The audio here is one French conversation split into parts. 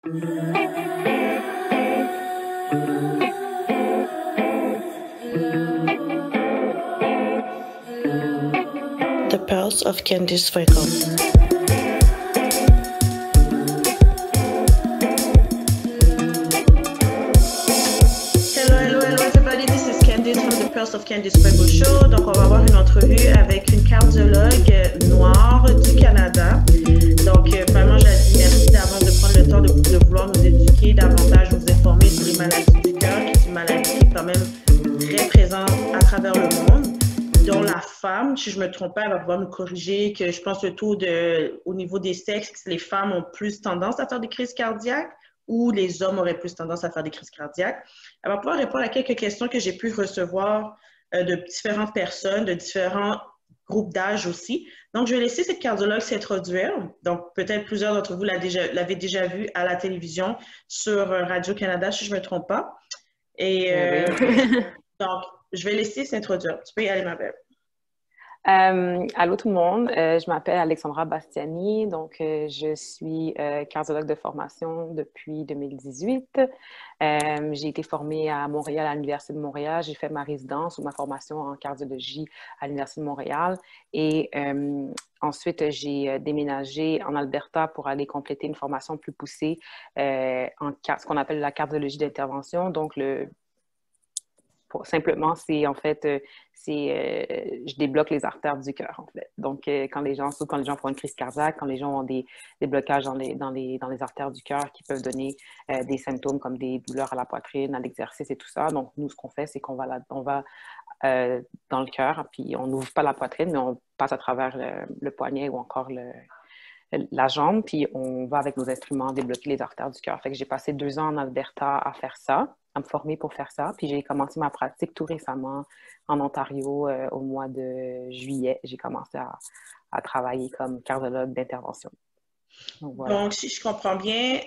The Pearls of Candice.com. Hello everybody, this is Candice from The Pearls of Candice Show. Donc on va avoir une entrevue avec une cardiologue noire du Canada. Donc vraiment je la dis merci d'avance de prendre le temps de vouloir nous éduquer davantage, nous informer sur les maladies du cœur, qui est une maladie qui est quand même très présente à travers le monde, dont la femme, si je ne me trompe pas, elle va pouvoir nous corriger, que je pense surtout au niveau des sexes, les femmes ont plus tendance à faire des crises cardiaques ou les hommes auraient plus tendance à faire des crises cardiaques. Elle va pouvoir répondre à quelques questions que j'ai pu recevoir de différentes personnes, de différents groupes d'âge aussi. Donc, je vais laisser cette cardiologue s'introduire. Donc, peut-être plusieurs d'entre vous l'avez déjà vue à la télévision sur Radio-Canada, si je ne me trompe pas. Et donc, je vais laisser s'introduire. Tu peux y aller, ma belle. Allô tout le monde, je m'appelle Alexandra Bastiani, donc je suis cardiologue de formation depuis 2018. J'ai été formée à Montréal, à l'Université de Montréal. J'ai fait ma résidence ou ma formation en cardiologie à l'Université de Montréal. Et ensuite, j'ai déménagé en Alberta pour aller compléter une formation plus poussée en ce qu'on appelle la cardiologie d'intervention. Donc, simplement, c'est en fait, je débloque les artères du cœur, en fait. Donc, quand les gens font une crise cardiaque, quand les gens ont des blocages dans les artères du cœur qui peuvent donner des symptômes comme des douleurs à la poitrine, à l'exercice et tout ça. Donc, nous, ce qu'on fait, c'est qu'on va dans le cœur, puis on n'ouvre pas la poitrine, mais on passe à travers le poignet ou encore la jambe, puis on va avec nos instruments débloquer les artères du cœur. Fait que j'ai passé 2 ans en Alberta à faire ça, à me former pour faire ça. Puis j'ai commencé ma pratique tout récemment en Ontario au mois de juillet. J'ai commencé à travailler comme cardiologue d'intervention. Donc, voilà. Donc, si je comprends bien,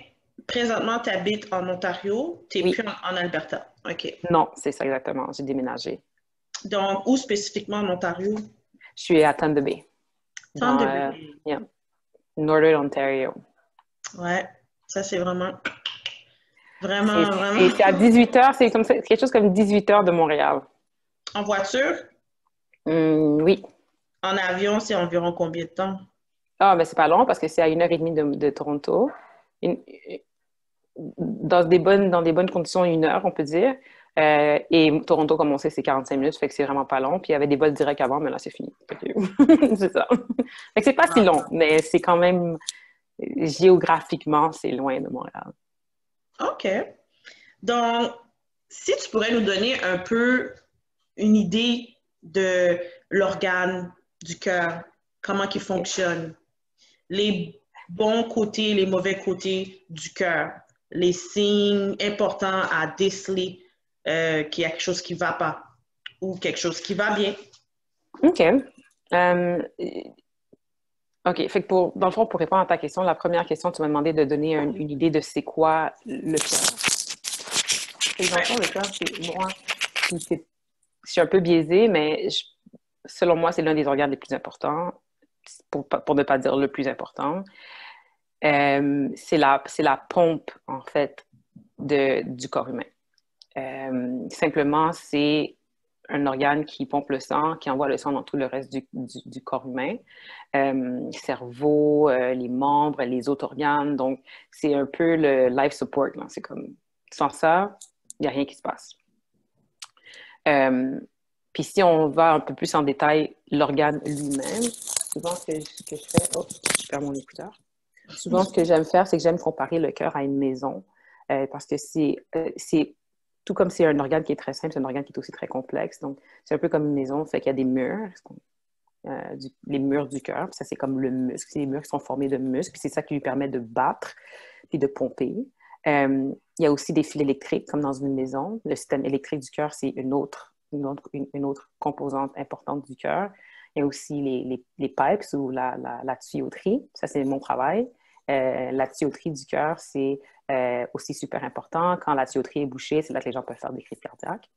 présentement, tu habites en Ontario, tu n'es plus en Alberta. OK. Non, c'est ça exactement. J'ai déménagé. Donc, où spécifiquement en Ontario? Je suis à Thunder Bay. Thunder Bay. Yeah. Northern Ontario. Ouais, ça c'est vraiment... C'est à 18 heures, c'est quelque chose comme 18 heures de Montréal. En voiture? Oui. En avion, c'est environ combien de temps? Ah, ben c'est pas long parce que c'est à 1h30 de Toronto. Dans des bonnes conditions, 1 heure, on peut dire. Et Toronto, comme on sait, c'est 45 minutes, fait que c'est vraiment pas long. Puis il y avait des vols directs avant, mais là, c'est fini. C'est ça. Fait que c'est pas si long, mais c'est quand même... Géographiquement, c'est loin de Montréal. OK. Donc, si tu pourrais nous donner un peu une idée de l'organe du cœur, comment il fonctionne, les bons côtés, les mauvais côtés du cœur, les signes importants à déceler qu'il y a quelque chose qui ne va pas ou quelque chose qui va bien. OK. OK. Fait que dans le fond, pour répondre à ta question, la première question, tu m'as demandé de donner une idée de c'est quoi le cœur. Et dans le fond, le cœur, je suis un peu biaisée, mais selon moi, c'est l'un des organes les plus importants, pour ne pas dire le plus important. C'est la pompe, en fait, du corps humain. Simplement, c'est un organe qui pompe le sang, qui envoie le sang dans tout le reste du corps humain. Cerveau, les membres, les autres organes. Donc, c'est un peu le life support. Là. C'est comme, sans ça, il n'y a rien qui se passe. Puis si on va un peu plus en détail, l'organe lui-même, souvent ce que je fais... Oh, je perds mon écouteur. Souvent, ce que j'aime faire, c'est que j'aime comparer le cœur à une maison. Parce que c'est tout comme c'est un organe qui est très simple, c'est un organe qui est aussi très complexe. Donc, c'est un peu comme une maison, fait qu'il y a des murs, les murs du cœur, puis ça, c'est comme le muscle. C'est les murs qui sont formés de muscles, puis c'est ça qui lui permet de battre puis de pomper. Il y a aussi des fils électriques, comme dans une maison. Le système électrique du cœur, c'est une autre composante importante du cœur. Il y a aussi les pipes ou la tuyauterie. Ça, c'est mon travail. La tuyauterie du cœur, c'est aussi super important. Quand la tuyauterie est bouchée, c'est là que les gens peuvent faire des crises cardiaques.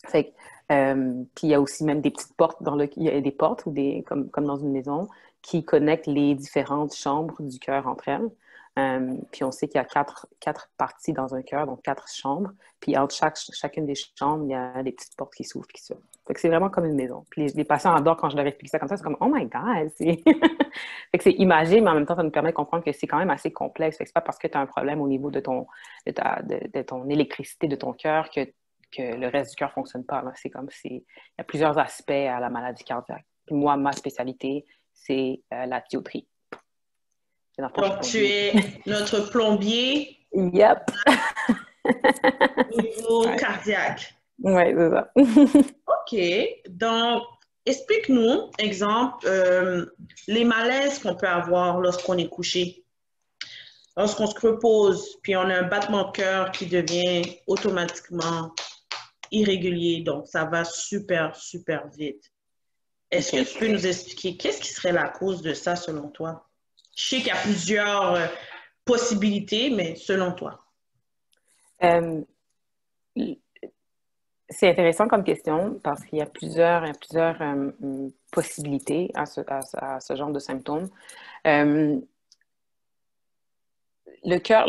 Fait puis il y a aussi même des petites portes il y a des portes comme dans une maison qui connectent les différentes chambres du cœur entre elles. Puis on sait qu'il y a quatre parties dans un cœur, donc 4 chambres. Puis entre chacune des chambres, il y a des petites portes qui s'ouvrent, qui s'ouvrent. Fait que c'est vraiment comme une maison. Puis les patients adorent quand je leur explique ça comme ça. C'est comme, oh my God! Fait que c'est imagé, mais en même temps, ça nous permet de comprendre que c'est quand même assez complexe. Fait que c'est pas parce que tu as un problème au niveau de ton électricité de ton cœur que le reste du cœur ne fonctionne pas. C'est comme il y a plusieurs aspects à la maladie cardiaque. Puis moi, ma spécialité, c'est la tuyauterie. Donc, tu es notre plombier. Yep. Au niveau cardiaque. Oui, c'est ça. OK. Donc, explique-nous, exemple, les malaises qu'on peut avoir lorsqu'on est couché. Lorsqu'on se repose, puis on a un battement de cœur qui devient automatiquement irrégulier. Donc, ça va super, super vite. Est-ce que tu peux nous expliquer qu'est-ce qui serait la cause de ça selon toi? Je sais qu'il y a plusieurs possibilités, mais selon toi. C'est intéressant comme question parce qu'il y a plusieurs possibilités à ce genre de symptômes. Le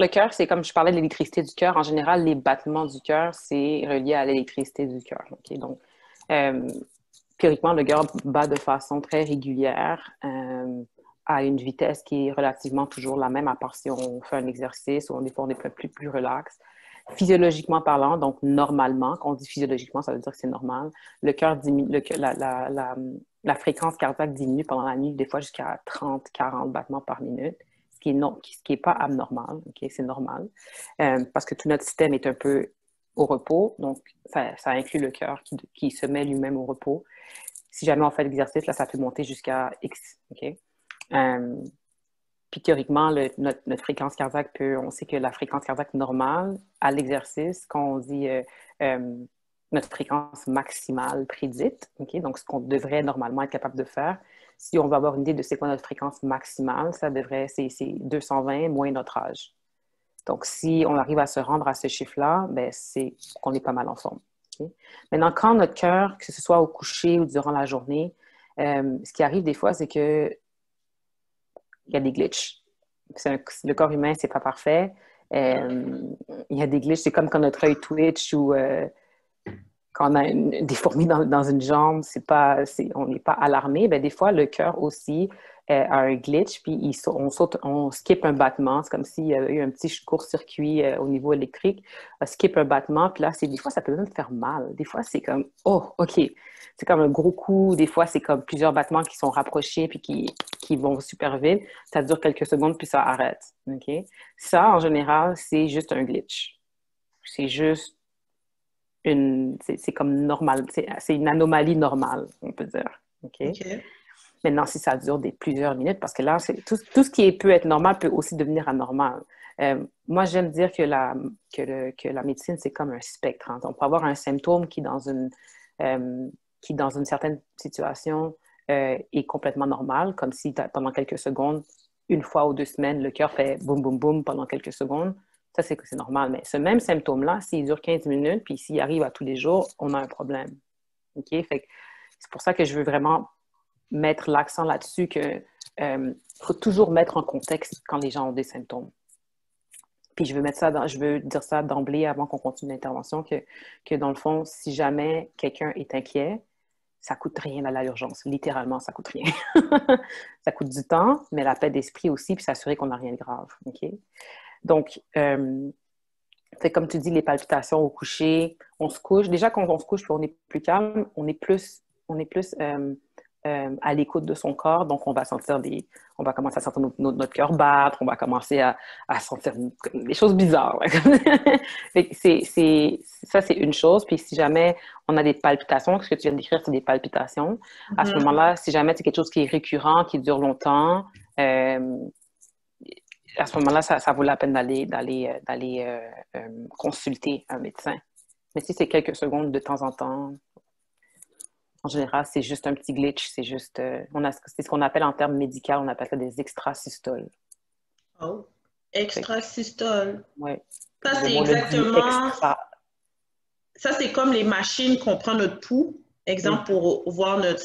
cœur, c'est comme je parlais de l'électricité du cœur. En général, les battements du cœur, c'est relié à l'électricité du cœur. Okay? Donc, théoriquement, le cœur bat de façon très régulière à une vitesse qui est relativement toujours la même, à part si on fait un exercice ou des fois on est plus relax. Physiologiquement parlant, donc normalement, quand on dit physiologiquement, ça veut dire que c'est normal, le cœur diminue, la fréquence cardiaque diminue pendant la nuit, des fois jusqu'à 30-40 battements par minute, ce qui est pas abnormal, okay? C'est normal, parce que tout notre système est un peu au repos, donc ça inclut le cœur qui se met lui-même au repos. Si jamais on fait l'exercice, là, ça peut monter jusqu'à X, OK? Puis théoriquement, notre fréquence cardiaque on sait que la fréquence cardiaque normale à l'exercice, quand on dit notre fréquence maximale prédite, okay? Donc ce qu'on devrait normalement être capable de faire, si on va avoir une idée de c'est quoi notre fréquence maximale, c'est 220 moins notre âge. Donc si on arrive à se rendre à ce chiffre-là, ben, c'est qu'on est pas mal en forme. Okay? Maintenant, quand notre cœur, que ce soit au coucher ou durant la journée, ce qui arrive des fois, c'est que il y a des glitches. Le corps humain, c'est pas parfait. Il y a des glitches. C'est comme quand notre œil twitch ou quand on a des fourmis dans une jambe, on n'est pas alarmé. Bien, des fois, le cœur aussi a un glitch, puis on skip un battement. C'est comme s'il y avait eu un petit court-circuit au niveau électrique. Skip un battement, puis là, des fois, ça peut même faire mal. Des fois, c'est comme, oh, OK. C'est comme un gros coup. Des fois, c'est comme plusieurs battements qui sont rapprochés, puis qui vont super vite. Ça dure quelques secondes, puis ça arrête. OK? Ça, en général, c'est juste un glitch. C'est juste c'est comme normal, c'est une anomalie normale, on peut dire. Okay? Maintenant, si ça dure plusieurs minutes, parce que là, tout ce qui peut être normal peut aussi devenir anormal. Moi, j'aime dire que la médecine, c'est comme un spectre. Hein. On peut avoir un symptôme qui, dans une certaine situation, est complètement normal, comme si pendant quelques secondes, une fois ou 2 semaines, le cœur fait boum, boum, boum pendant quelques secondes. Ça, c'est normal. Mais ce même symptôme-là, s'il dure 15 minutes, puis s'il arrive à tous les jours, on a un problème. OK? Fait que c'est pour ça que je veux vraiment mettre l'accent là-dessus que faut toujours mettre en contexte quand les gens ont des symptômes. Puis je veux dire ça d'emblée avant qu'on continue l'intervention, que dans le fond, si jamais quelqu'un est inquiet, ça coûte rien d'aller à l'urgence. Littéralement, ça coûte rien. Ça coûte du temps, mais la paix d'esprit aussi, puis s'assurer qu'on n'a rien de grave. OK? Donc, comme tu dis, les palpitations au coucher, on se couche. Déjà, quand on se couche, on est plus calme, on est plus à l'écoute de son corps. Donc, on va commencer à sentir notre cœur battre, on va commencer à sentir des choses bizarres. Ça, c'est une chose. Puis, si jamais on a des palpitations, ce que tu viens de décrire, c'est des palpitations. À ce moment-là, si jamais c'est quelque chose qui est récurrent, qui dure longtemps, à ce moment-là, ça vaut la peine d'aller consulter un médecin. Mais si c'est quelques secondes de temps en temps, en général, c'est juste un petit glitch. C'est juste, c'est ce qu'on appelle en termes médicaux, on appelle ça des extrasystoles. Oh, extrasystoles. Oui. Ça, c'est exactement... Ça, c'est comme les machines qu'on prend notre pouls, exemple, pour voir notre...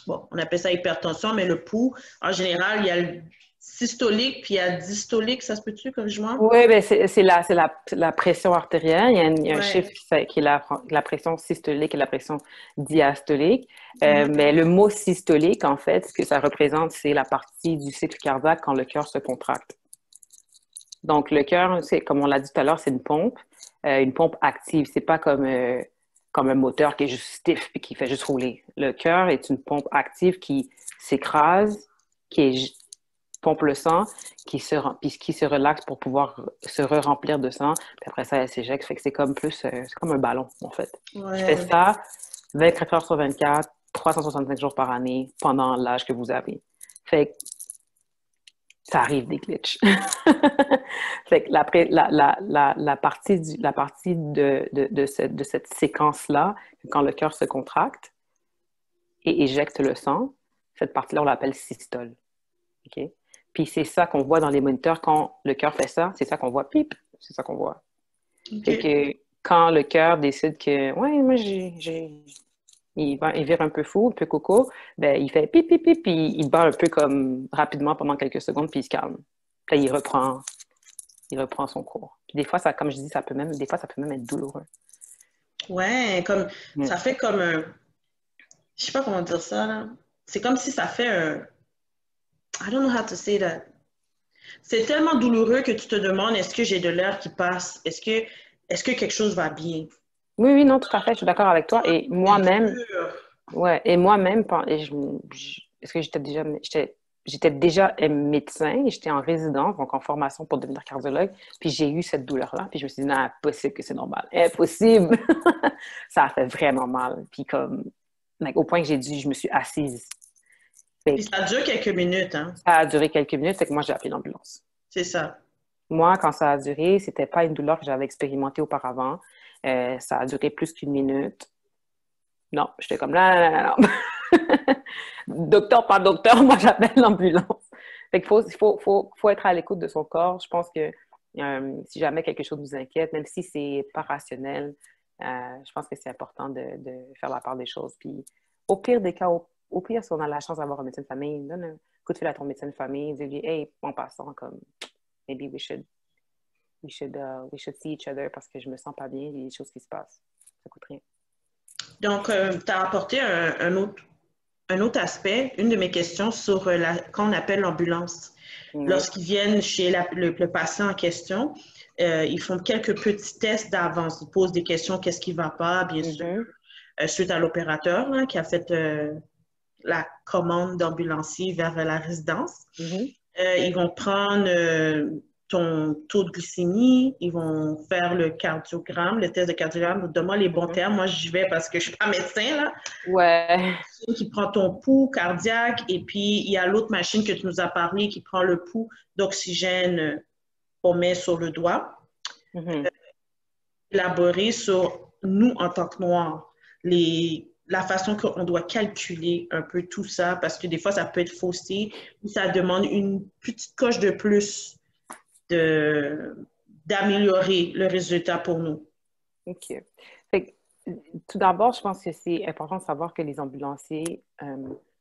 on appelle ça hypertension, mais le pouls, en général, il y a systolique, puis il y a dystolique, ça se peut-tu, comme je vois? Oui, ben la pression artérielle. Il y a un chiffre Ouais. qui est la pression systolique et la pression diastolique. Mhm. Mais le mot systolique, en fait, ce que ça représente, c'est la partie du cycle cardiaque quand le cœur se contracte. Donc, le cœur, c'est comme on l'a dit tout à l'heure, c'est une pompe active. C'est pas comme un moteur qui est juste stiff et qui fait juste rouler. Le cœur est une pompe active qui s'écrase, qui est pompe le sang, puis qui se relaxe pour pouvoir se re-remplir de sang. Puis après ça, elle s'éjecte. Fait que c'est comme c'est comme un ballon, en fait. Je fais Ouais. ça 24 heures sur 24, 365 jours par année, pendant l'âge que vous avez. Fait que ça arrive des glitches. Fait que la partie de cette séquence-là, quand le cœur se contracte et éjecte le sang, cette partie-là, on l'appelle systole. OK? Puis c'est ça qu'on voit dans les moniteurs quand le cœur fait ça, c'est ça qu'on voit, pip, c'est ça qu'on voit. Fait OK. que quand le cœur décide que, ouais, moi, il vire un peu fou, un peu coco, ben, il fait pip, pip, pip, puis il bat un peu comme rapidement pendant quelques secondes, puis il se calme. Puis là, il reprend son cours. Puis des fois, ça, comme je dis, des fois, ça peut même être douloureux. Ouais, comme, Mm. ça fait comme un, je sais pas comment dire ça, là. C'est comme si ça fait un, I don't know how to say that. C'est tellement douloureux que tu te demandes, est-ce que j'ai de l'air qui passe? Est-ce que quelque chose va bien? Oui, oui, non, tout à fait, je suis d'accord avec toi. Et C'est moi-même, dur. ouais, et moi-même, parce que j'étais déjà médecin, et j'étais en résidence, donc en formation pour devenir cardiologue, puis j'ai eu cette douleur-là, puis je me suis dit, non, impossible que c'est normal, impossible! Ça a fait vraiment mal, puis comme, au point que je me suis assise. Fait Puis que ça dure quelques minutes, hein? ça a duré quelques minutes, fait que moi, j'ai appelé l'ambulance. C'est ça. Moi, quand ça a duré, c'était pas une douleur que j'avais expérimentée auparavant. Ça a duré plus qu'une minute. Non, j'étais comme là, là, là, là. Docteur, pas docteur, moi j'appelle l'ambulance. Fait qu'il faut être à l'écoute de son corps. Je pense que si jamais quelque chose vous inquiète, même si c'est pas rationnel, je pense que c'est important de faire la part des choses. Puis au pire des cas, au pire, si on a la chance d'avoir un médecin de famille, donne un coup de fil à ton médecin de famille, dis-lui, hey, en passant, comme, maybe we should see each other parce que je me sens pas bien, il y a des choses qui se passent. Ça coûte rien. Donc, tu as apporté un autre aspect, une de mes questions sur quand on appelle l'ambulance. Oui. Lorsqu'ils viennent chez le patient en question, ils font quelques petits tests d'avance. Ils posent des questions, qu'est-ce qui ne va pas, bien sûr, Mhm. suite à l'opérateur là, qui a fait la commande d'ambulancier vers la résidence. Mhm. Ils vont prendre ton taux de glycémie, ils vont faire le cardiogramme, le test de cardiogramme. Donne-moi les bons Mhm. termes. Moi, j'y vais parce que je ne suis pas médecin, là. Ouais. Qui prend ton pouls cardiaque et puis il y a l'autre machine que tu nous as parlé qui prend le pouls d'oxygène qu'on met sur le doigt. Mhm. Élaborer sur nous en tant que Noirs, la façon qu'on doit calculer un peu tout ça, parce que des fois, ça peut être faussé, ou ça demande une petite coche de plus d'améliorer le résultat pour nous. OK. Fait que, tout d'abord, je pense que c'est important de savoir que les ambulanciers,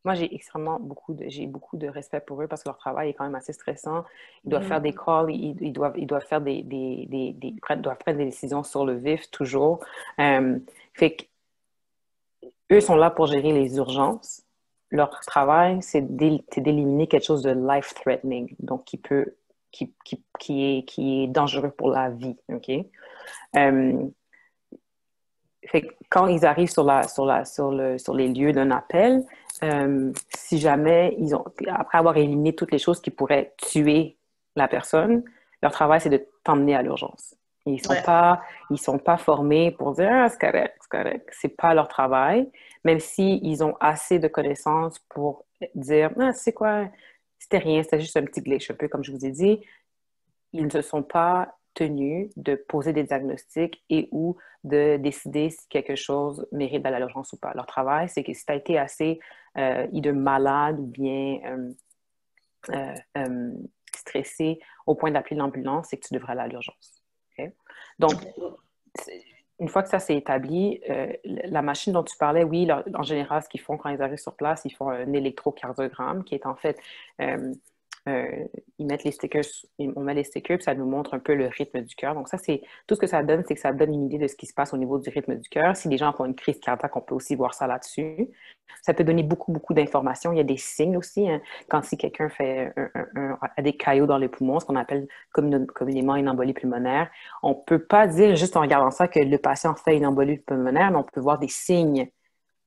moi, j'ai beaucoup de respect pour eux parce que leur travail est quand même assez stressant. Ils doivent faire des Mm-hmm. calls, ils doivent faire doivent prendre des décisions sur le vif toujours. Fait que eux sont là pour gérer les urgences. Leur travail, c'est d'éliminer quelque chose de life-threatening, donc qui est dangereux pour la vie. OK? Euh, Fait que quand ils arrivent sur les lieux d'un appel, si jamais après avoir éliminé toutes les choses qui pourraient tuer la personne, leur travail, c'est de t'emmener à l'urgence. Ouais. Ils sont pas formés pour dire, ah, c'est correct, c'est correct. C'est pas leur travail, même s'ils ont assez de connaissances pour dire, ah, c'est quoi, c'était rien, c'était juste un petit glitch, un peu comme je vous ai dit, ils ne sont pas tenus de poser des diagnostics et ou de décider si quelque chose mérite d'aller à l'urgence ou pas. Leur travail, c'est que si tu as été assez either malade ou bien euh, euh, stressé au point d'appeler l'ambulance, c'est que tu devrais aller à l'urgence. Okay? Donc, une fois que ça s'est établi, la machine dont tu parlais, oui, en général, ce qu'ils font quand ils arrivent sur place, ils font un électrocardiogramme qui est en fait ils mettent les stickers, on met les stickers, puis ça nous montre un peu le rythme du cœur. Donc ça, c'est tout ce que ça donne, c'est que ça donne une idée de ce qui se passe au niveau du rythme du cœur. Si les gens font une crise cardiaque, on peut aussi voir ça là-dessus. Ça peut donner beaucoup, beaucoup d'informations. Il y a des signes aussi, hein. Quand si quelqu'un fait a des caillots dans les poumons, ce qu'on appelle communément une embolie pulmonaire, on ne peut pas dire juste en regardant ça que le patient fait une embolie pulmonaire, mais on peut voir des signes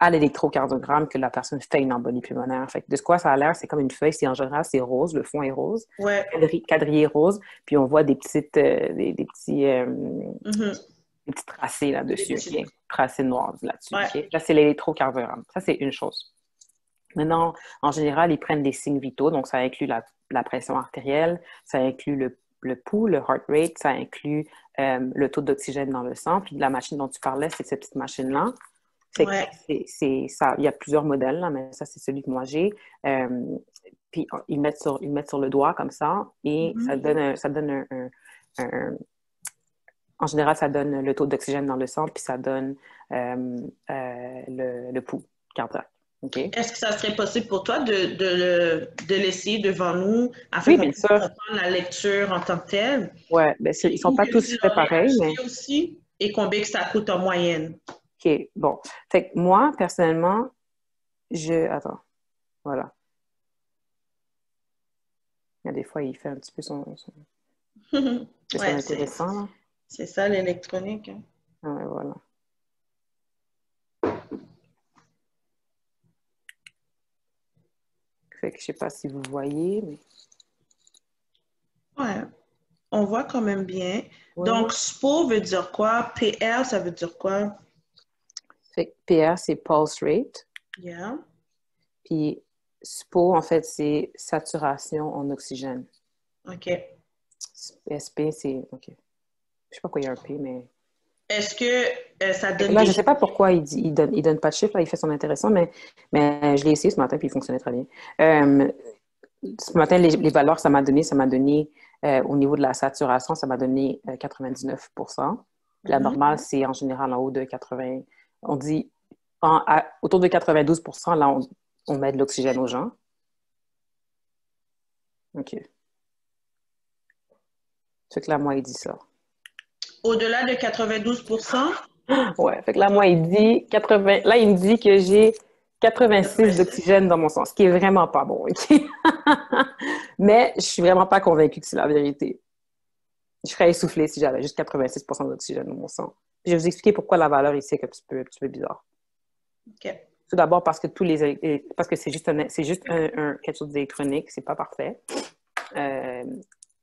à l'électrocardiogramme que la personne fait une embolie pulmonaire. Fait que de quoi ça a l'air, c'est comme une feuille, en général, c'est rose, le fond est rose, Ouais. quadrillé rose, puis on voit des petites, des petits, Mm-hmm. des petits tracés là-dessus, okay? Tracés noirs là-dessus. Ouais. Okay? Là, c'est l'électrocardiogramme. Ça, c'est une chose. Maintenant, en général, ils prennent des signes vitaux, donc ça inclut la pression artérielle, ça inclut le pouls, le heart rate, ça inclut le taux d'oxygène dans le sang, puis la machine dont tu parlais, c'est cette petite machine-là. Ouais. Ça, il y a plusieurs modèles, là, mais ça, c'est celui que moi j'ai. Puis ils mettent sur le doigt comme ça et ça donne en général, ça donne le taux d'oxygène dans le sang, puis ça donne le pouls cardiaque. Okay? Est-ce que ça serait possible pour toi de l'essayer devant nous afin Oui, qu'on bien puisse sûr. comprendre la lecture en tant que telle? Oui, ben, ils ne sont pas tous faits pareils, mais... aussi, et combien que ça coûte en moyenne? OK, bon. Fait que moi, personnellement, Attends, voilà. Il y a des fois, il fait un petit peu son Ouais, intéressant, là. c'est ça l'électronique. Hein. Ah ouais, voilà. Fait que je sais pas si vous voyez, mais... Ouais, on voit quand même bien. Ouais. Donc, SPO veut dire quoi? PR, ça veut dire quoi? Fait que PR, c'est pulse rate. Yeah. Puis SPO, en fait, c'est saturation en oxygène. OK. SP, c'est... OK. Je sais pas pourquoi il y a un P, mais... Est-ce que ça donne Là, des... je sais pas pourquoi il donne pas de chiffre, là, il fait son intéressant, mais je l'ai essayé ce matin, puis il fonctionnait très bien. Ce matin, les valeurs, ça m'a donné au niveau de la saturation, ça m'a donné 99%. La normale, c'est en général en haut de 80. On dit autour de 92%, là, on met de l'oxygène aux gens. OK. Fait que là, moi, il dit ça. Au-delà de 92%? Ouais. Fait que là, moi, il dit 80. Là, il me dit que j'ai 86 d'oxygène dans mon sang, ce qui est vraiment pas bon. OK? Mais je suis vraiment pas convaincue que c'est la vérité. Je serais essoufflée si j'avais juste 86% d'oxygène dans mon sang. Puis je vais vous expliquer pourquoi la valeur ici est un petit peu bizarre. OK. Tout d'abord parce que parce que c'est juste quelque chose d'électronique, c'est pas parfait.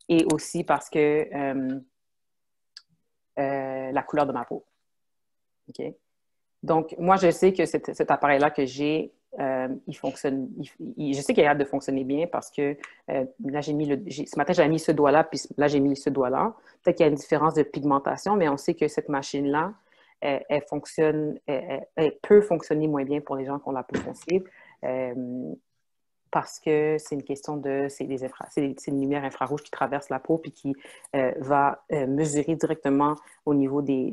Et aussi parce que la couleur de ma peau. OK? Donc, moi, je sais que cet appareil-là que j'ai, il fonctionne. Je sais qu'il a hâte de fonctionner bien parce que là, ce matin, j'avais mis ce doigt-là, puis là, j'ai mis ce doigt-là. Peut-être qu'il y a une différence de pigmentation, mais on sait que cette machine-là, elle fonctionne, elle peut fonctionner moins bien pour les gens qui ont la peau sensible parce que c'est une question c'est une lumière infrarouge qui traverse la peau puis qui va mesurer directement au niveau des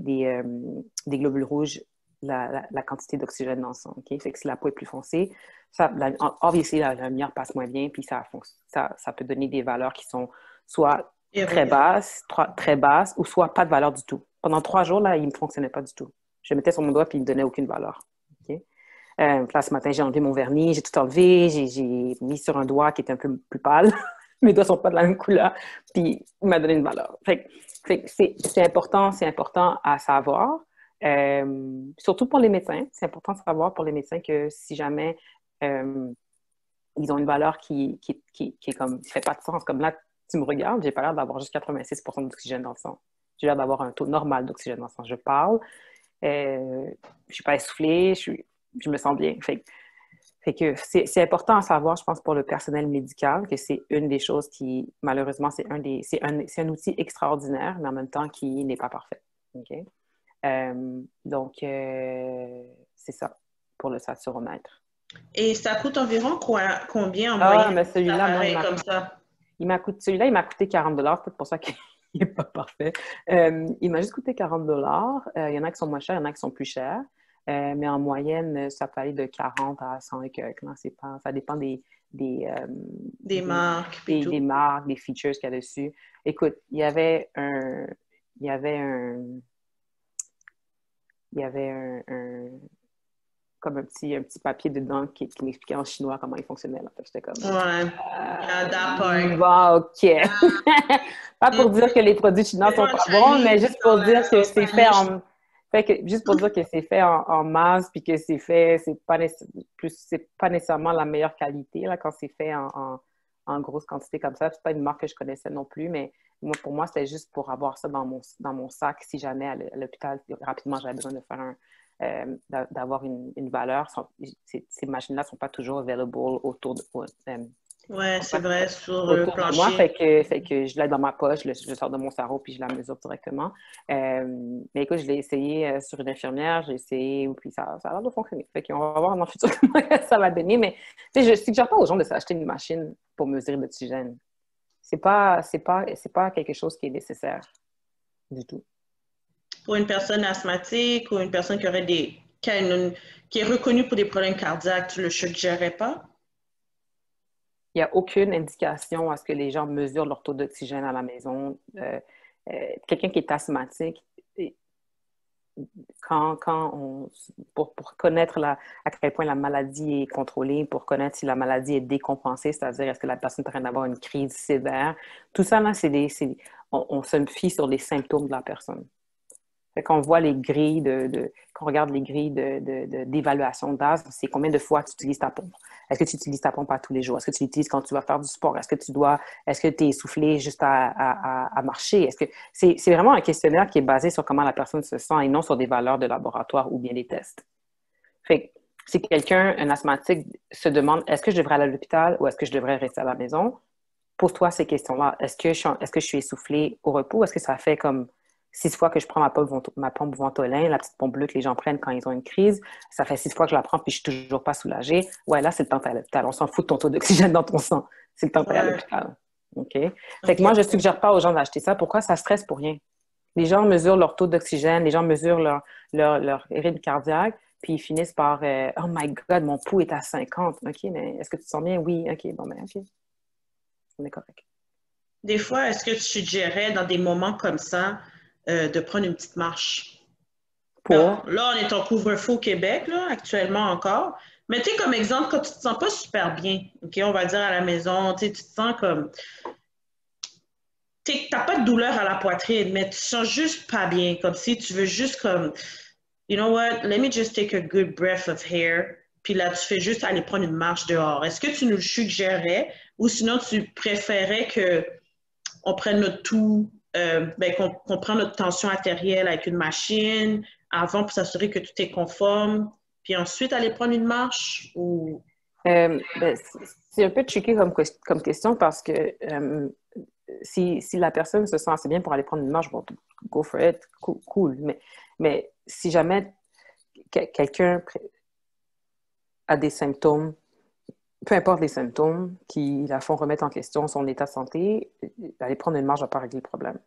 globules rouges la quantité d'oxygène dans le sang. Okay? Fait que si la peau est plus foncée, obviously, la lumière passe moins bien, puis ça peut donner des valeurs qui sont soit très basses, ou soit pas de valeur du tout. Pendant 3 jours, là, il ne me fonctionnait pas du tout. Je le mettais sur mon doigt, puis il ne me donnait aucune valeur. Okay? Là, ce matin, j'ai enlevé mon vernis, j'ai tout enlevé, j'ai mis sur un doigt qui était un peu plus pâle. Mes doigts ne sont pas de la même couleur, puis il m'a donné une valeur. Fait que c'est important à savoir. Surtout pour les médecins, c'est important de savoir pour les médecins que si jamais ils ont une valeur qui est comme, qui fait pas de sens, comme là, tu me regardes, j'ai pas l'air d'avoir juste 86% d'oxygène dans le sang. J'ai l'air d'avoir un taux normal d'oxygène dans le sang. Je parle, je suis pas essoufflée, je me sens bien. Fait que c'est important à savoir, je pense, pour le personnel médical, que c'est une des choses qui, malheureusement, c'est un outil extraordinaire, mais en même temps qui n'est pas parfait. Okay? Donc, c'est ça pour le saturomètre. Et ça coûte environ combien en moyenne? Mais celui-là, moi, celui-là, il m'a coûté 40 $. C'est peut-être pour ça qu'il n'est pas parfait. Il m'a juste coûté 40 $. Il y en a qui sont moins chers, il y en a qui sont plus chers. Mais en moyenne, ça peut aller de 40 à 100 et quelques. Ça dépend des Des marques, puis tout. des marques, des features qu'il y a dessus. Écoute, il y avait un, comme un petit papier dedans qui m'expliquait en chinois comment il fonctionnait. Là. J'étais comme, Ouais. That part. bon, OK. Pas pour dire que les produits chinois C'est sont pas pas bons, mais Chinese, juste pour dire que c'est fait Spanish. juste pour dire que c'est fait en masse, puis que c'est pas nécessairement la meilleure qualité là, quand c'est fait en grosse quantité comme ça. C'est pas une marque que je connaissais non plus, mais pour moi, c'était juste pour avoir ça dans mon sac si jamais à l'hôpital, rapidement, j'avais besoin de faire d'avoir une valeur. Ces machines-là ne sont pas toujours available Ouais, c'est vrai, sur le autour de moi. plancher. Fait que je l'ai dans ma poche, je sors de mon sarrau puis je la mesure directement. Mais écoute, je l'ai essayé sur une infirmière, j'ai essayé, puis ça a l'air de fonctionner. Fait qu'on va voir dans le futur comment ça va donner. Mais je ne suggère pas aux gens de s'acheter une machine pour mesurer l'oxygène. C'est pas quelque chose qui est nécessaire du tout. Pour une personne asthmatique ou une personne qui aurait qui est reconnue pour des problèmes cardiaques, tu le suggérerais pas? Il n'y a aucune indication à ce que les gens mesurent leur taux d'oxygène à la maison. Quelqu'un qui est asthmatique, pour connaître à quel point la maladie est contrôlée, pour connaître si la maladie est décompensée, c'est-à-dire est-ce que la personne est en train d'avoir une crise sévère, tout ça, là, on se fie sur les symptômes de la personne. Fait qu'on voit les grilles qu'on regarde les grilles d'évaluation d'asthme, c'est combien de fois tu utilises ta pompe. Est-ce que tu utilises ta pompe à tous les jours? Est-ce que tu l'utilises quand tu vas faire du sport? Est-ce que tu es essoufflé juste à marcher? C'est vraiment un questionnaire qui est basé sur comment la personne se sent et non sur des valeurs de laboratoire ou bien des tests. Fait que si quelqu'un, un asthmatique, se demande est-ce que je devrais aller à l'hôpital ou est-ce que je devrais rester à la maison? Pose-toi ces questions-là. Est-ce que je suis essoufflé au repos? Est-ce que ça fait comme 6 fois que je prends ma pompe Ventolin, la petite pompe bleue que les gens prennent quand ils ont une crise. Ça fait 6 fois que je la prends puis je suis toujours pas soulagée. Ouais, là, c'est le temps d'aller à l'hôpital. On s'en fout de ton taux d'oxygène dans ton sang. C'est le temps d'aller à l'hôpital. OK? Fait que moi, je suggère pas aux gens d'acheter ça. Pourquoi? Ça stresse pour rien. Les gens mesurent leur taux d'oxygène, les gens mesurent leur rythme cardiaque, puis ils finissent par Oh my God, mon pouls est à 50. OK, mais est-ce que tu te sens bien? Oui. OK, bon, ben, OK. On est correct. Des fois, est-ce que tu suggérais dans des moments comme ça de prendre une petite marche? Pour? Là, on est en couvre-feu au Québec, là, actuellement encore. Mais tu sais, comme exemple, quand tu te sens pas super bien, OK, on va dire à la maison, tu te sens comme... Tu n'as pas de douleur à la poitrine, mais tu te sens juste pas bien, comme si tu veux juste comme... You know what? Let me just take a good breath of air. Puis là, tu fais juste aller prendre une marche dehors. Est-ce que tu nous le suggérais ou sinon tu préférais qu'on prenne notre tout, qu'on prenne notre tension artérielle avec une machine avant pour s'assurer que tout est conforme, puis ensuite aller prendre une marche ou... Ben, c'est un peu tricky comme question parce que si la personne se sent assez bien pour aller prendre une marche, bon, go for it, cool. Mais si jamais quelqu'un a des symptômes, peu importe les symptômes, qui la font remettre en question son état de santé, aller prendre une marche ne va pas régler le problème.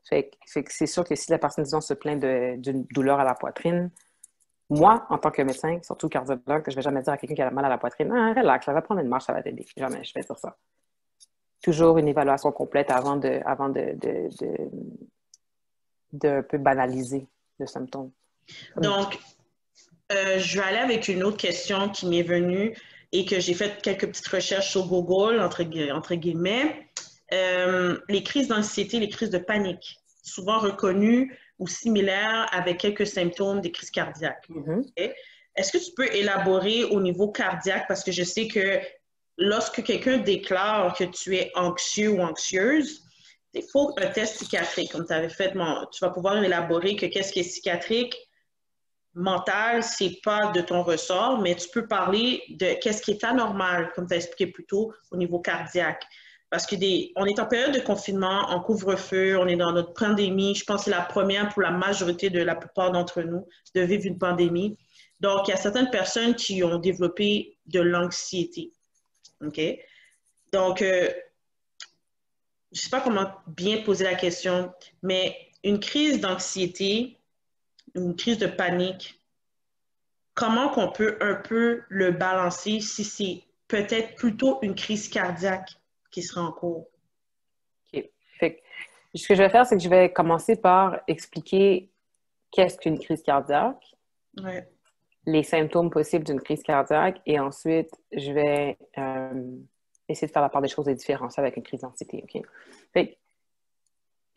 Fait que c'est sûr que si la personne, disons, se plaint d'une douleur à la poitrine, moi, en tant que médecin, surtout cardiologue, je ne vais jamais dire à quelqu'un qui a mal à la poitrine, ah, relax, ça va prendre une marche, ça va t'aider. Jamais, je vais dire ça. Toujours une évaluation complète avant de un peu banaliser le symptôme. Donc, je vais aller avec une autre question qui m'est venue et que j'ai fait quelques petites recherches sur Google, entre guillemets. Les crises d'anxiété, les crises de panique, souvent reconnues ou similaires avec quelques symptômes des crises cardiaques. Mm-hmm. Okay? Est-ce que tu peux élaborer au niveau cardiaque? Parce que je sais que lorsque quelqu'un déclare que tu es anxieux ou anxieuse, il faut un test psychiatrique, comme tu avais fait. Tu vas pouvoir élaborer que qu'est-ce qui est psychiatrique, mental, c'est pas de ton ressort, mais tu peux parler de qu'est-ce qui est anormal, comme tu as expliqué plus tôt, au niveau cardiaque. Parce que on est en période de confinement, en couvre-feu, on est dans notre pandémie. Je pense que c'est la première pour la majorité de la plupart d'entre nous de vivre une pandémie. Donc, il y a certaines personnes qui ont développé de l'anxiété. OK? Donc, je ne sais pas comment bien poser la question, mais une crise d'anxiété, une crise de panique, comment qu'on peut un peu le balancer si c'est peut-être plutôt une crise cardiaque qui serait en cours. OK. Fait que, ce que je vais faire, c'est que je vais commencer par expliquer qu'est-ce qu'une crise cardiaque, Ouais. les symptômes possibles d'une crise cardiaque, et ensuite, je vais essayer de faire la part des choses et différencier avec une crise d'anxiété. OK? Fait que,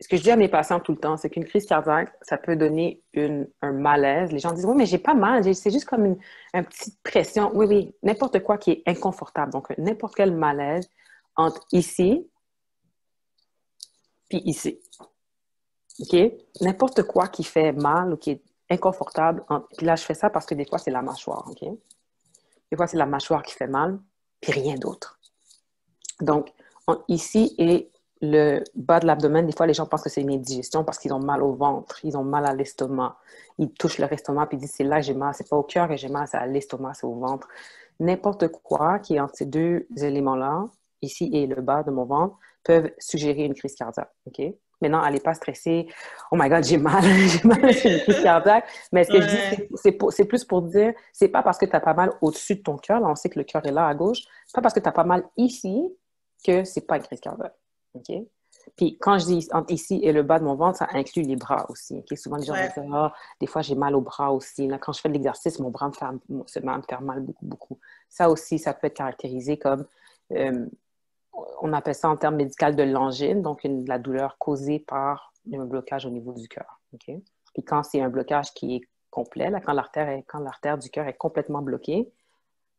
ce que je dis à mes patients tout le temps, c'est qu'une crise cardiaque, ça peut donner un malaise. Les gens disent, oui, mais j'ai pas mal, c'est juste comme une petite pression. Oui, oui, n'importe quoi qui est inconfortable. Donc, n'importe quel malaise entre ici puis ici. OK? N'importe quoi qui fait mal ou qui est inconfortable. Puis là, je fais ça parce que des fois, c'est la mâchoire. OK? Des fois, c'est la mâchoire qui fait mal, puis rien d'autre. Donc, ici et le bas de l'abdomen, des fois, les gens pensent que c'est une indigestion parce qu'ils ont mal au ventre, ils ont mal à l'estomac. Ils touchent leur estomac puis ils disent, c'est là que j'ai mal, c'est pas au cœur que j'ai mal, c'est à l'estomac, c'est au ventre. N'importe quoi qui est entre ces deux éléments-là, ici et le bas de mon ventre, peuvent suggérer une crise cardiaque. OK? Maintenant, allez pas stresser. Oh my God, j'ai mal, j'ai mal, c'est une crise cardiaque. Mais ce que je Ouais. dis, c'est plus pour dire, c'est pas parce que tu as pas mal au-dessus de ton cœur, là, on sait que le cœur est là à gauche, c'est pas parce que tu as pas mal ici que c'est pas une crise cardiaque. OK? Puis quand je dis entre ici et le bas de mon ventre, ça inclut les bras aussi. OK? Souvent, les gens vont Ouais. dire, ah, des fois, j'ai mal au bras aussi. Là, quand je fais de l'exercice, mon bras se met à me faire mal beaucoup, beaucoup. Ça aussi, ça peut être caractérisé comme, euh, on appelle ça en termes médicaux de l'angine, donc la douleur causée par un blocage au niveau du cœur. OK? Puis quand c'est un blocage qui est complet, là, quand l'artère du cœur est complètement bloquée,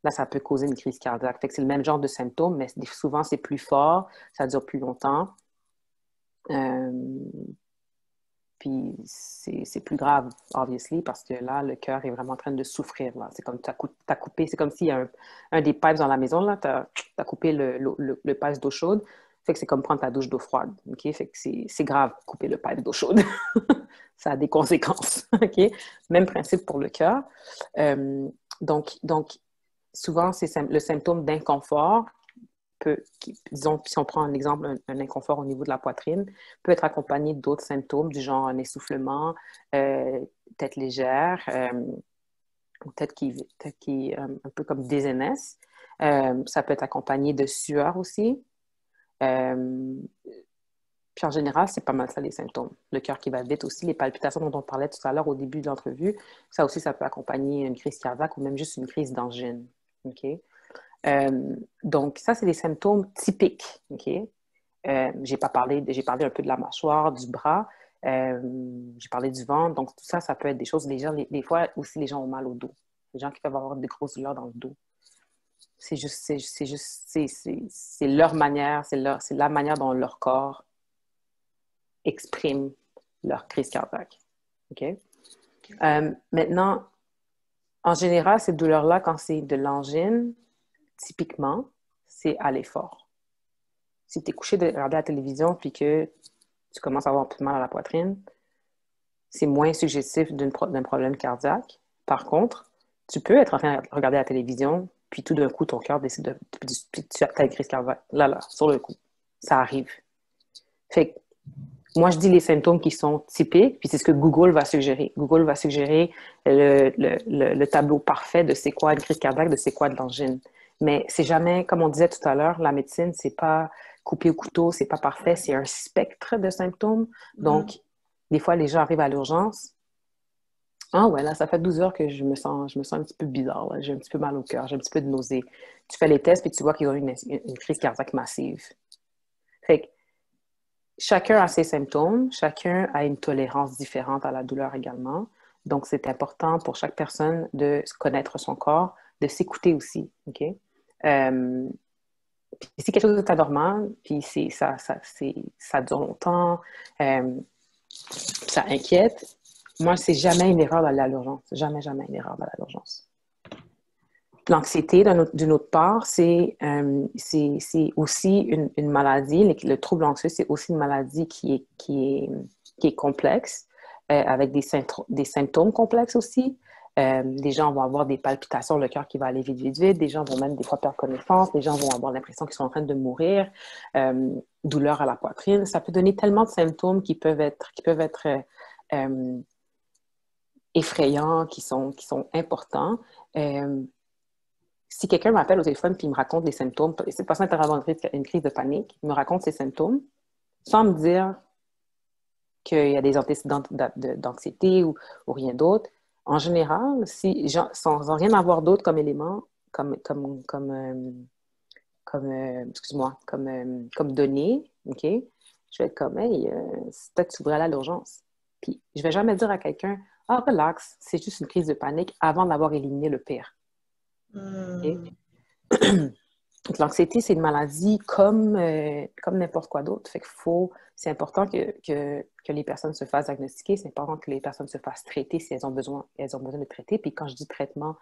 là, ça peut causer une crise cardiaque. Fait que c'est le même genre de symptômes, mais souvent, c'est plus fort, ça dure plus longtemps. Euh, Puis c'est plus grave, obviously, parce que là, le cœur est vraiment en train de souffrir. Là. C'est comme tu as coupé, c'est comme s'il y a un des pipes dans la maison, là, tu as coupé le pipe d'eau chaude. Fait que c'est comme prendre ta douche d'eau froide. OK? Fait que c'est grave, couper le pipe d'eau chaude. Ça a des conséquences. OK? Même principe pour le cœur. Euh, donc, souvent, c'est le symptôme d'inconfort disons, si on prend un exemple, un inconfort au niveau de la poitrine, peut être accompagné d'autres symptômes du genre un essoufflement, tête légère, tête qui est un peu comme des NS. Ça peut être accompagné de sueur aussi. Euh, Puis en général, c'est pas mal ça les symptômes. Le cœur qui va vite aussi, les palpitations dont on parlait tout à l'heure au début de l'entrevue, ça aussi, ça peut accompagner une crise cardiaque ou même juste une crise d'angine. OK? Donc, ça, c'est des symptômes typiques. OK? J'ai parlé un peu de la mâchoire, du bras, j'ai parlé du ventre. Donc, tout ça, ça peut être des choses. Des fois aussi, les gens ont mal au dos. Les gens qui peuvent avoir des grosses douleurs dans le dos. C'est leur manière, c'est la manière dont leur corps exprime leur crise cardiaque. OK? Maintenant, en général, ces douleurs-là, quand c'est de l'angine, typiquement, c'est à l'effort. Si tu es couché de regarder la télévision puis que tu commences à avoir un peu mal à la poitrine, c'est moins suggestif d'un problème cardiaque. Par contre, tu peux être en train de regarder la télévision, puis tout d'un coup, ton cœur décide de... Puis tu as une crise cardiaque. Là, sur le coup. Ça arrive. Fait que moi, je dis les symptômes qui sont typiques, puis c'est ce que Google va suggérer. Google va suggérer le tableau parfait de c'est quoi une crise cardiaque, de c'est quoi de l'angine. Mais c'est jamais, comme on disait tout à l'heure, la médecine, c'est pas coupé au couteau, c'est pas parfait, c'est un spectre de symptômes. Donc, des fois, les gens arrivent à l'urgence. Ah ouais, là, ça fait 12 heures que je me sens un petit peu bizarre. Là. J'ai un petit peu mal au cœur, j'ai un petit peu de nausée. Tu fais les tests, puis tu vois qu'ils ont une crise cardiaque massive. Fait que chacun a ses symptômes, chacun a une tolérance différente à la douleur également. Donc, c'est important pour chaque personne de connaître son corps, de s'écouter aussi. OK? Puis si quelque chose est anormal, puis ça dure longtemps, ça inquiète, moi, c'est jamais une erreur d'aller à l'urgence. Jamais, jamais une erreur d'aller à l'urgence. L'anxiété, d'une autre part, c'est aussi une maladie. Le trouble anxieux, c'est aussi une maladie qui est complexe, avec des symptômes complexes aussi. Les gens vont avoir des palpitations, le cœur qui va aller vite, vite, vite. Des gens vont même des fois perdre connaissance. Les gens vont avoir l'impression qu'ils sont en train de mourir. Douleur à la poitrine. Ça peut donner tellement de symptômes qui peuvent être effrayants, qui sont importants. si quelqu'un m'appelle au téléphone et me raconte des symptômes, cette personne est en train d'avoir une crise de panique, il me raconte ses symptômes, sans me dire qu'il y a des antécédents d'anxiété ou rien d'autre, en général, sans rien avoir d'autre comme élément, comme données, OK? Je vais être comme, hey, peut-être que tu devrais aller à l'urgence. Puis, je vais jamais dire à quelqu'un, ah, relax, c'est juste une crise de panique avant d'avoir éliminé le pire. Okay? Donc, l'anxiété, c'est une maladie comme n'importe quoi d'autre. Fait c'est important que les personnes se fassent diagnostiquer, c'est important que les personnes se fassent traiter si elles ont besoin de traiter. Puis quand je dis traitement,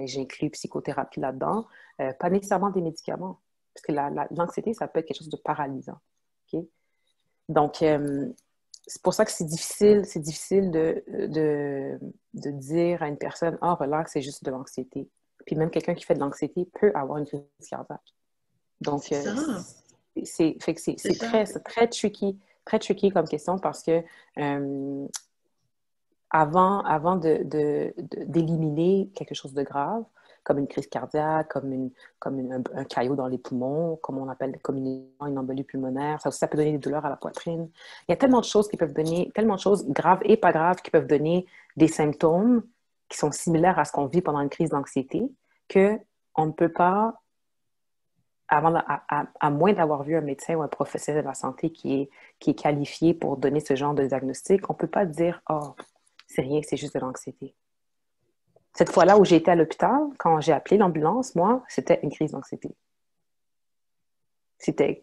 j'inclus psychothérapie là-dedans, pas nécessairement des médicaments. Parce que l'anxiété, ça peut être quelque chose de paralysant. Okay? Donc, c'est pour ça que c'est difficile de dire à une personne, ah, relax, c'est juste de l'anxiété. Puis même quelqu'un qui fait de l'anxiété peut avoir une crise cardiaque. Donc, c'est très tricky comme question parce que avant d'éliminer quelque chose de grave, comme une crise cardiaque, comme un caillot dans les poumons, comme on appelle communément une embolie pulmonaire, ça peut donner des douleurs à la poitrine. Il y a tellement de choses tellement de choses graves et pas graves qui peuvent donner des symptômes qui sont similaires à ce qu'on vit pendant une crise d'anxiété, qu'on ne peut pas, à moins d'avoir vu un médecin ou un professionnel de la santé qui est qualifié pour donner ce genre de diagnostic, on ne peut pas dire « Oh, c'est rien, c'est juste de l'anxiété ». Cette fois-là où j'ai été à l'hôpital, quand j'ai appelé l'ambulance, moi, c'était une crise d'anxiété. C'était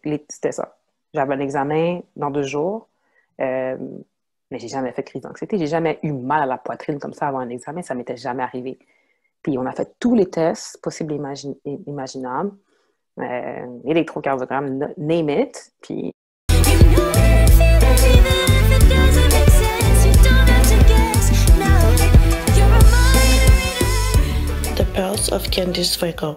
ça. J'avais un examen dans 2 jours, mais j'ai jamais fait de crise d'anxiété. J'ai jamais eu mal à la poitrine comme ça avant un examen. Ça m'était jamais arrivé. Puis on a fait tous les tests possibles et imaginables. Électrocardiogramme, name it. Puis... The Pearls of Candice Franco.